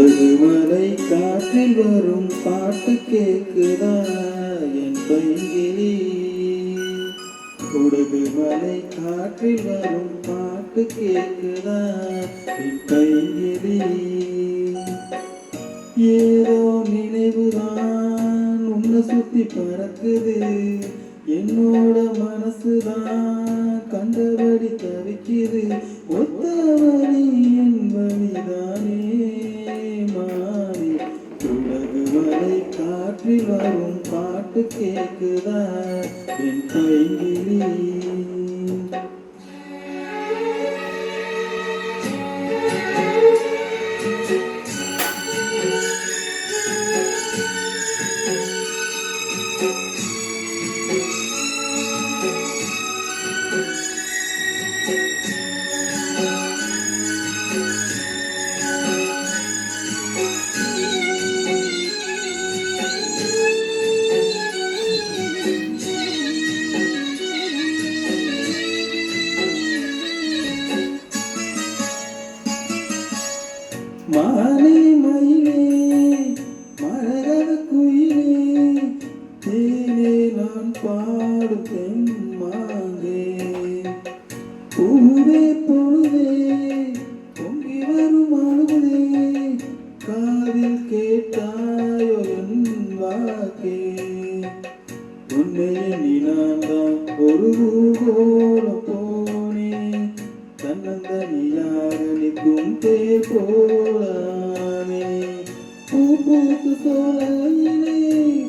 குடுகுமலை காற்றில் வரும் பாட்டு கேக்குதா என் பைங்கிலி? குடுகுமலை காற்றில் வரும் பாட்டு கேக்குதா என் பைங்கிலி? ஏதோ நினைவுதான் உன்னை சுத்தி பறக்குது, என்னோட மனசுதான் கண்டபடி தவிக்குது. ஒத்தவழி என் வழிதானே மாறி குடகுமலை காற்றில் வரும் பாட்டு கேக்குதா என் பைங்கிலி? மாலை மயிலே மரகத குயிலே, தேனே நான் பாடும் தெம்மாங்கே. பூவே பொழுதே பொங்கி வரும் அழுதே, காதில் கேட்டாயோ என் வாக்கே. உன்னை எண்ணி நான் தான் ஒரு ஊர்வலம் போனேன், தன்னந்தனியாக நிற்கும் தேர் போலானே. பூ பூத்து சோலையிலே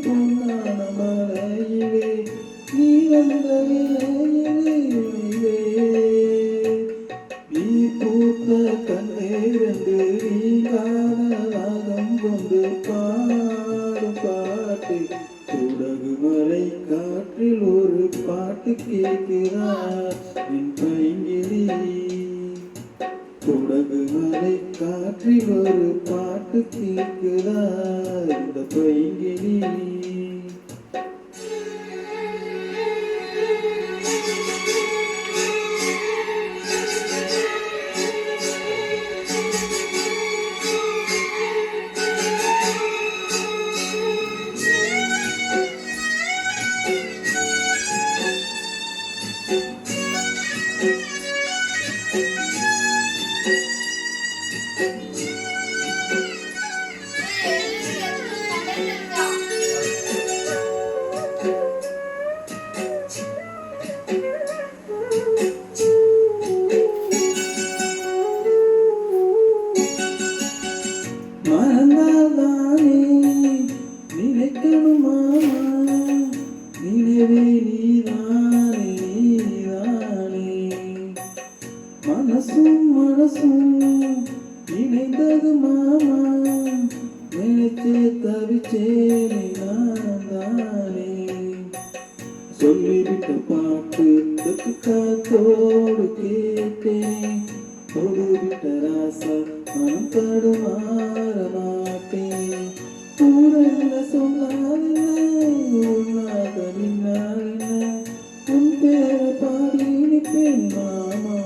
பொன்னான மலையிலே, நீ வந்த வேளையிலே நீ பூத்த கண்ணீரண்டு நீங்காத ராகம் கொண்டு பாடும் பாட்டு. குடகுமலை காற்றில் ஒரு பாட்டு கேட்கிறா என் பைங்கிலி? குடகுமலை காற்றில் ஒரு பாட்டு கேட்கிறா இந்த பைங்கிலி? மறந்தால்தானே நினைக்கணும் மாமா, நினைவே நீதானே நீதானே. மனசும் மனசும் இணைந்தது மாமா, நினைச்சே தவிச்சேனே நான் தானே. சொல்லிவிட்ட பாட்டு காத்தோடு கேட்டேன், தொடுவிட்ட ராசா மனம் தடுமாற மாட்டேன். பூரல்ல சொன்னாலில்லை உன்னாக நின்னாலில்லை, உன் பேரை பாடி நிற்பேன் மாமா.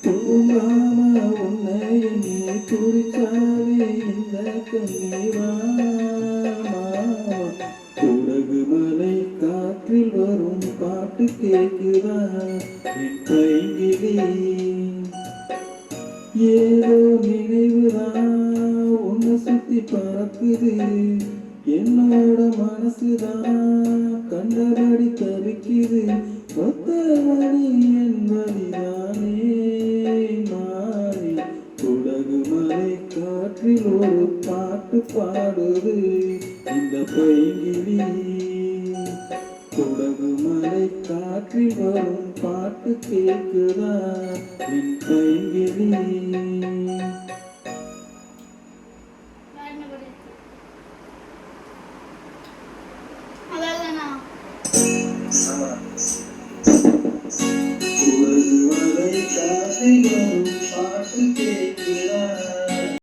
தூங்காம உன்னை எண்ணி துடிச்சாலே இந்த கண்ணீரா மாமா. குடகுமலை காற்றில் வரும் பாட்டு கேட்கிறா என் பைங்கிலி? ஏதோ நினைவுதான் உன்னை சுத்தி பறக்குது, என்னோட மனசுதான் கண்டபடி தவிக்குது. ஒத்த வழி என் வழிதானே மாறி குடகுமலை காற்றில் ஒரு பாட்டு பாடுது இந்த பைங்கிலி? குடகுமலை காற்றில் வரும் பாட்டு கேட்குதா என் பைங்கிலி?